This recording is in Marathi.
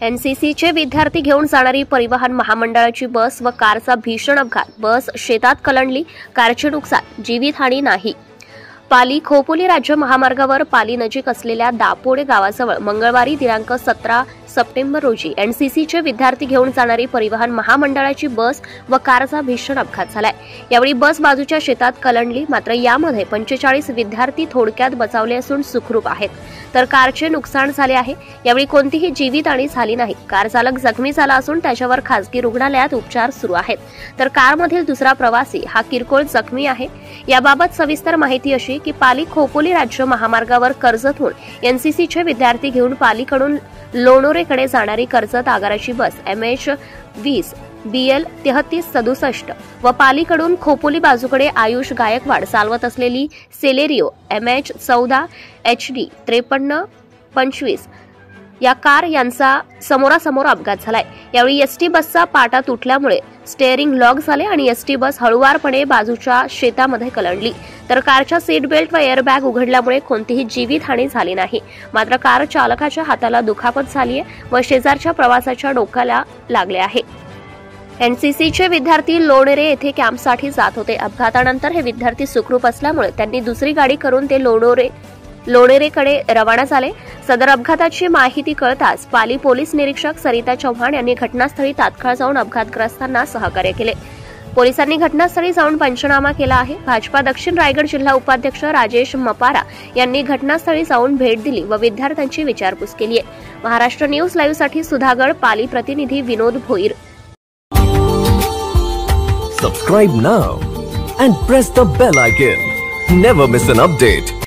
एनसीसीचे विद्यार्थी घेऊन जाणारी परिवहन महामंडळाची बस व कारचा भीषण अपघात। बस शेतात कलंडली, कारचे नुकसान, जीवितहानी नाही। पाली खोपोली राज्य महामार्गावर पाली नजीक असलेल्या दापोडे गावाजवळ मंगळवारी दिनांक 17 सप्टेंबर रोजी एनसीसीचे विद्यार्थी घेऊन जाणारी परिवहन महामंडळाची बस व कारचा भीषण अपघात झालाय। यावेळी बस बाजूच्या शेतात कलंडली, मात्र यामध्ये 45 विद्यार्थी थोडक्यात बचावले असून सुखरूप आहेत, तर कारचे नुकसान झाले आहे। यावेळी कोणतीही जीवितहानी झाली नाही। कार चालक जखमी झाला असून त्याच्यावर खासगी रुग्णालयात उपचार सुरू आहेत, तर कारमधील दुसरा प्रवासी हा किरकोळ जखमी आहे। याबाबत सविस्तर माहिती अशी की पाली खोपोली राज्य महामार्गावर कर्जतहून एनसीसीचे विद्यार्थी घेऊन पालीकडून लोणोरेकडे जाणारी कर्जत आगाराची बस MH20 BL 3367 व पालीकडून खोपोली बाजूकडे आयुष गायकवाड चालवत असलेली सेलेरिओ MH14 HD 5325 या कार यांचा समोरासमोर अपघात झालाय। यावेळी एसटी बसचा पाटा तुटल्यामुळे स्टेअरिंग लॉक झाले आणि एसटी बस हळूवारपणे बाजूच्या शेतामध्ये कलंडली, तर कारच्या सीट बेल्ट व एअरबॅग उघडल्यामुळे कोणतीही जीवितहानी झाली नाही। मात्र कार चालकाच्या हाताला दुखापत झाली आहे व शेजारच्या प्रवासाच्या डोक्याला लागले आहे। एनसीसीचे विद्यार्थी लोणेरे येथे कॅम्पसाठी जात होते। अपघातानंतर हे विद्यार्थी सुखरूप असल्यामुळे त्यांनी दुसरी गाडी करून ते लोणेरेकडे रवाना झाले। सदर अपघाताची माहिती कळताच पाली पोलीस निरीक्षक सरिता चव्हाण यांनी घटनास्थळी तात्काळ जाऊन अपघातग्रस्तांना सहकार्य केले। पोलिसांनी घटनास्थळी जाऊन पंचनामा केला आहे। भाजपा दक्षिण रायगड जिल्हा उपाध्यक्ष राजेश मपारा यांनी घटनास्थळी जाऊन भेट दिली व विद्यार्थ्यांची विचारपूस केली आहे। महाराष्ट्र न्यूज लाईव्ह साठी सुधागड, पाली प्रतिनिधी विनोद Bhoir. Subscribe now and press the bell icon. Never miss an update.